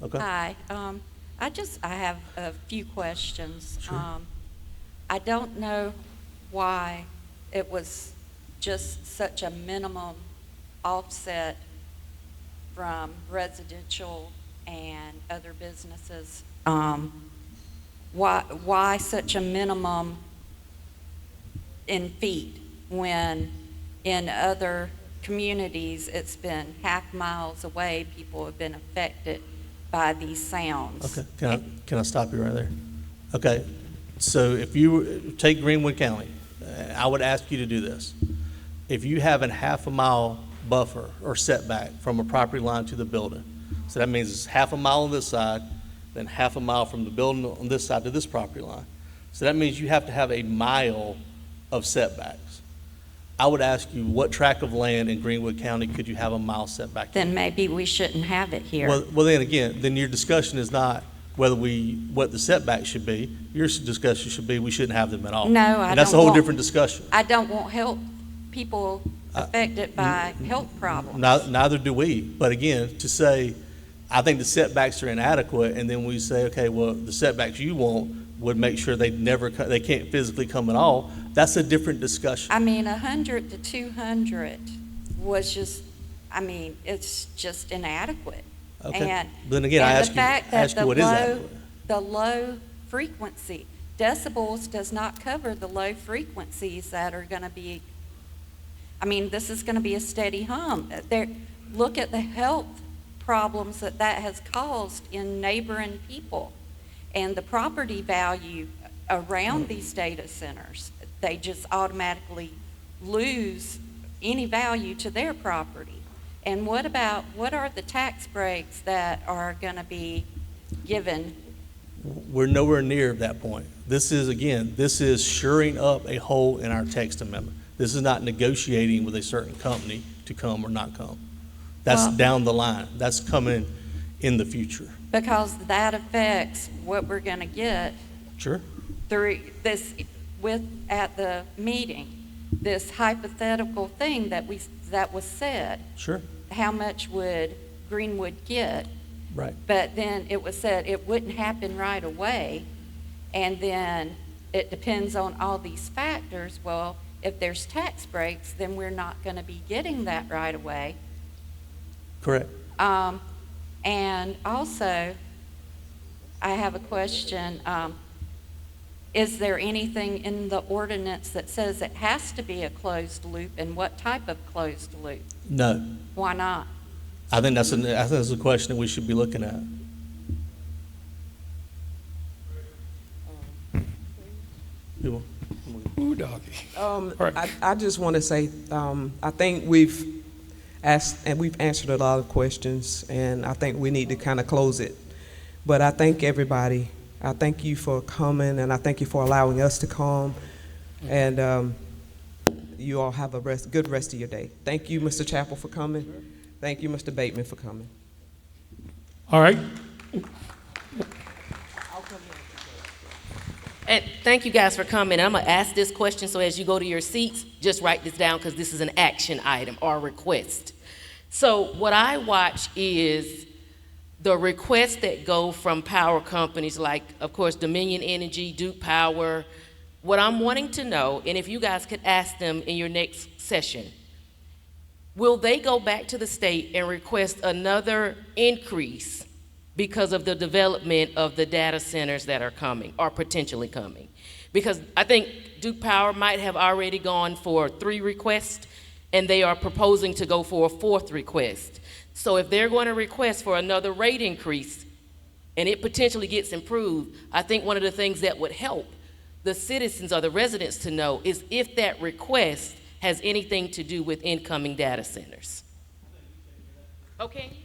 Okay. Hi. I have a few questions. Sure. I don't know why it was just such a minimum offset from residential and other businesses. Why such a minimum in feet when in other communities it's been half miles away, people have been affected by these sounds? Okay, can I stop you right there? Okay, so if you take Greenwood County, I would ask you to do this. If you have a half a mile buffer or setback from a property line to the building, so that means it's half a mile on this side, then half a mile from the building on this side to this property line. So that means you have to have a mile of setbacks. I would ask you, what tract of land in Greenwood County could you have a mile setback in? Then maybe we shouldn't have it here. Well, then again, then your discussion is not what the setback should be. Your discussion should be we shouldn't have them at all. No, I don't. And that's a whole different discussion. I don't want people affected by health problems. Neither do we. But again, to say, I think the setbacks are inadequate, and then we say, okay, well, the setbacks you want would make sure they can't physically come at all. That's a different discussion. I mean, 100 to 200 was just, it's just inadequate. Okay. And then again, I ask you what is adequate? The low frequency, decibels does not cover the low frequencies that are going to be, this is going to be a steady hum. Look at the health problems that has caused in neighboring people and the property value around these data centers. They just automatically lose any value to their property. And what are the tax breaks that are going to be given? We're nowhere near that point. This is shoring up a hole in our text amendment. This is not negotiating with a certain company to come or not come. That's down the line. That's coming in the future. Because that affects what we're going to get. Sure. Through this, at the meeting, this hypothetical thing that was said. Sure. How much would Greenwood get? Right. But then it was said it wouldn't happen right away, and then it depends on all these factors. Well, if there's tax breaks, then we're not going to be getting that right away. Correct. And also, I have a question. Is there anything in the ordinance that says it has to be a closed loop, and what type of closed loop? No. Why not? I think that's a question that we should be looking at. Ooh, doggy. Right. I just want to say, I think we've answered a lot of questions, and I think we need to kind of close it. But I thank everybody. I thank you for coming, and I thank you for allowing us to come. And you all have a good rest of your day. Thank you, Mr. Chappell, for coming. Thank you, Mr. Bateman, for coming. All right. And thank you guys for coming. I'm going to ask this question, so as you go to your seats, just write this down because this is an action item or a request. So what I watch is the requests that go from power companies like, of course, Dominion Energy, Duke Power. What I'm wanting to know, and if you guys could ask them in your next session, will they go back to the state and request another increase because of the development of the data centers that are coming or potentially coming? Because I think Duke Power might have already gone for 3 requests, and they are proposing to go for a 4th request. So if they're going to request for another rate increase and it potentially gets improved, I think one of the things that would help the citizens or the residents to know is if that request has anything to do with incoming data centers. Okay.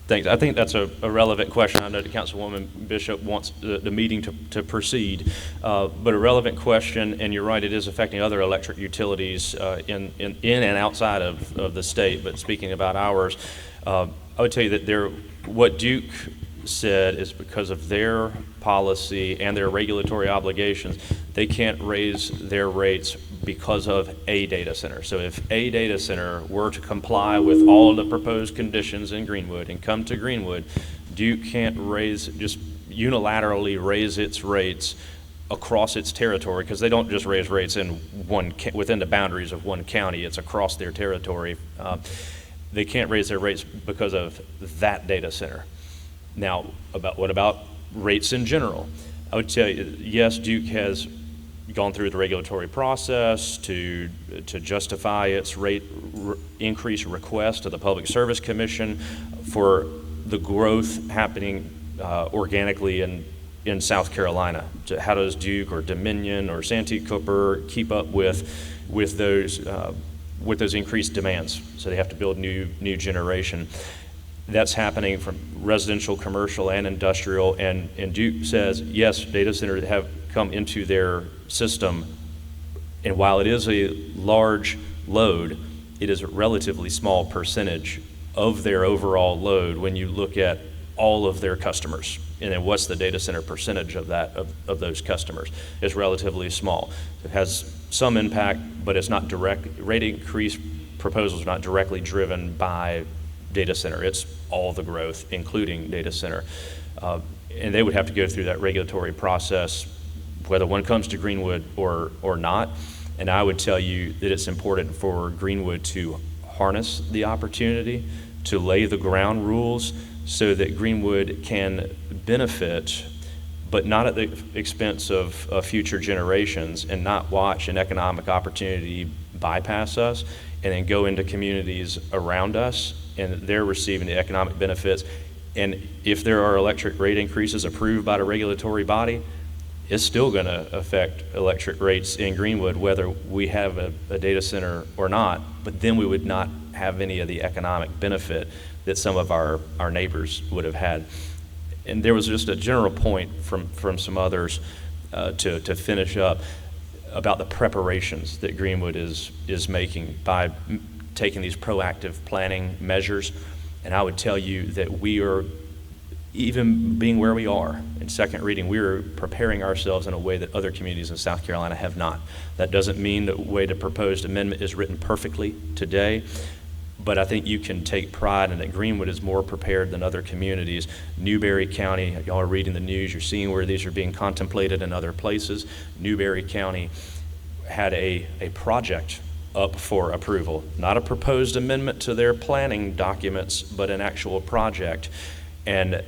Thanks. I think that's a relevant question. I know the Councilwoman Bishop wants the meeting to proceed, but a relevant question, and you're right, it is affecting other electric utilities in and outside of the state, but speaking about ours, I would tell you that what Duke said is because of their policy and their regulatory obligations, they can't raise their rates because of a data center. So if a data center were to comply with all the proposed conditions in Greenwood and come to Greenwood, Duke can't just unilaterally raise its rates across its territory, because they don't just raise rates in within the boundaries of one county, it's across their territory. They can't raise their rates because of that data center. Now, what about rates in general? I would tell you, yes, Duke has gone through the regulatory process to justify its rate increase request to the Public Service Commission for the growth happening organically in South Carolina. How does Duke or Dominion or Santee Cooper keep up with those increased demands? So they have to build new generation. That's happening from residential, commercial, and industrial. And Duke says, yes, data centers have come into their system. And while it is a large load, it is a relatively small percentage of their overall load when you look at all of their customers. And then what's the data center percentage of that, of those customers? It's relatively small. It has some impact, but it's not direct. Rate increase proposals are not directly driven by data center. It's all the growth, including data center. And they would have to go through that regulatory process, whether one comes to Greenwood or not. And I would tell you that it's important for Greenwood to harness the opportunity, to lay the ground rules so that Greenwood can benefit, but not at the expense of future generations, and not watch an economic opportunity bypass us and then go into communities around us and they're receiving the economic benefits. And if there are electric rate increases approved by the regulatory body, it's still going to affect electric rates in Greenwood, whether we have a data center or not, but then we would not have any of the economic benefit that some of our neighbors would have had. And there was just a general point from some others to finish up about the preparations that Greenwood is making by taking these proactive planning measures. And I would tell you that we are, even being where we are in second reading, we are preparing ourselves in a way that other communities in South Carolina have not. That doesn't mean the way the proposed amendment is written perfectly today, but I think you can take pride in that Greenwood is more prepared than other communities. Newberry County, y'all are reading the news, you're seeing where these are being contemplated in other places. Newberry County had a project up for approval, not a proposed amendment to their planning documents, but an actual project. And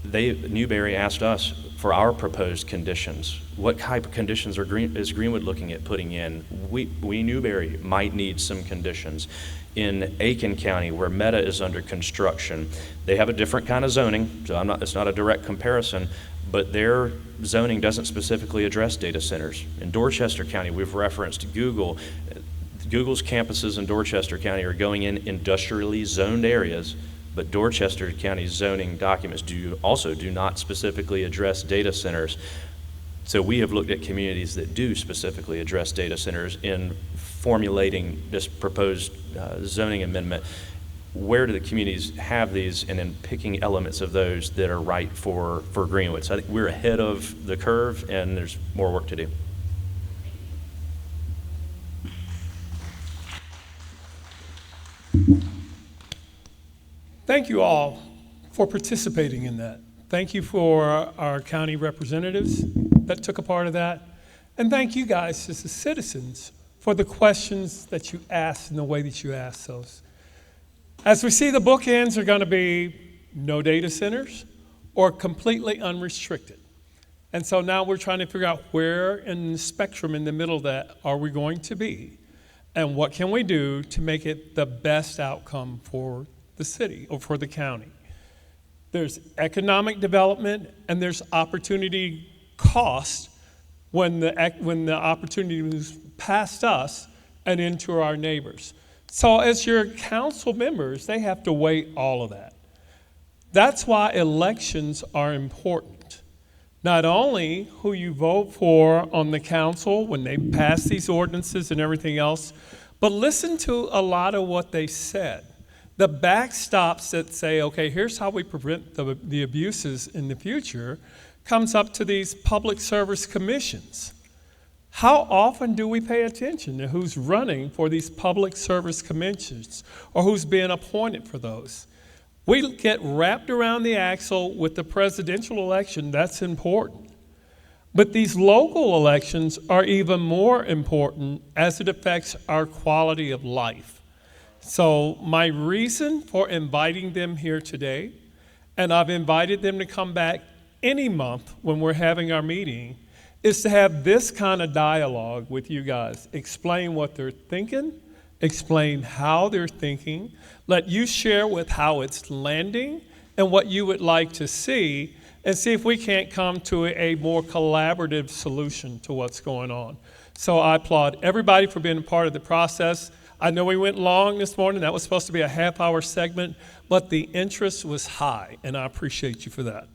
Newberry asked us for our proposed conditions. What type of conditions is Greenwood looking at putting in? We Newberry might need some conditions. In Aiken County, where Meta is under construction, they have a different kind of zoning, so it's not a direct comparison, but their zoning doesn't specifically address data centers. In Dorchester County, we've referenced Google. Google's campuses in Dorchester County are going in industrially zoned areas, but Dorchester County's zoning documents do not specifically address data centers. So we have looked at communities that do specifically address data centers in formulating this proposed zoning amendment. Where do the communities have these, and then picking elements of those that are right for Greenwood. So I think we're ahead of the curve, and there's more work to do. Thank you all for participating in that. Thank you for our county representatives that took a part of that. And thank you guys as the citizens for the questions that you asked and the way that you asked those. As we see, the bookends are going to be no data centers or completely unrestricted. And so now we're trying to figure out where in the spectrum in the middle of that are we going to be, and what can we do to make it the best outcome for the city or for the county. There's economic development and there's opportunity cost when the opportunity moves past us and into our neighbors. So as your council members, they have to weigh all of that. That's why elections are important. Not only who you vote for on the council when they pass these ordinances and everything else, but listen to a lot of what they said. The backstops that say, okay, here's how we prevent the abuses in the future, comes up to these public service commissions. How often do we pay attention to who's running for these public service commissions or who's being appointed for those? We get wrapped around the axle with the presidential election, that's important. But these local elections are even more important as it affects our quality of life. So my reason for inviting them here today, and I've invited them to come back any month when we're having our meeting, is to have this kind of dialogue with you guys. Explain what they're thinking, explain how they're thinking, let you share with how it's landing and what you would like to see, and see if we can't come to a more collaborative solution to what's going on. So I applaud everybody for being a part of the process. I know we went long this morning. That was supposed to be a half-hour segment, but the interest was high, and I appreciate you for that.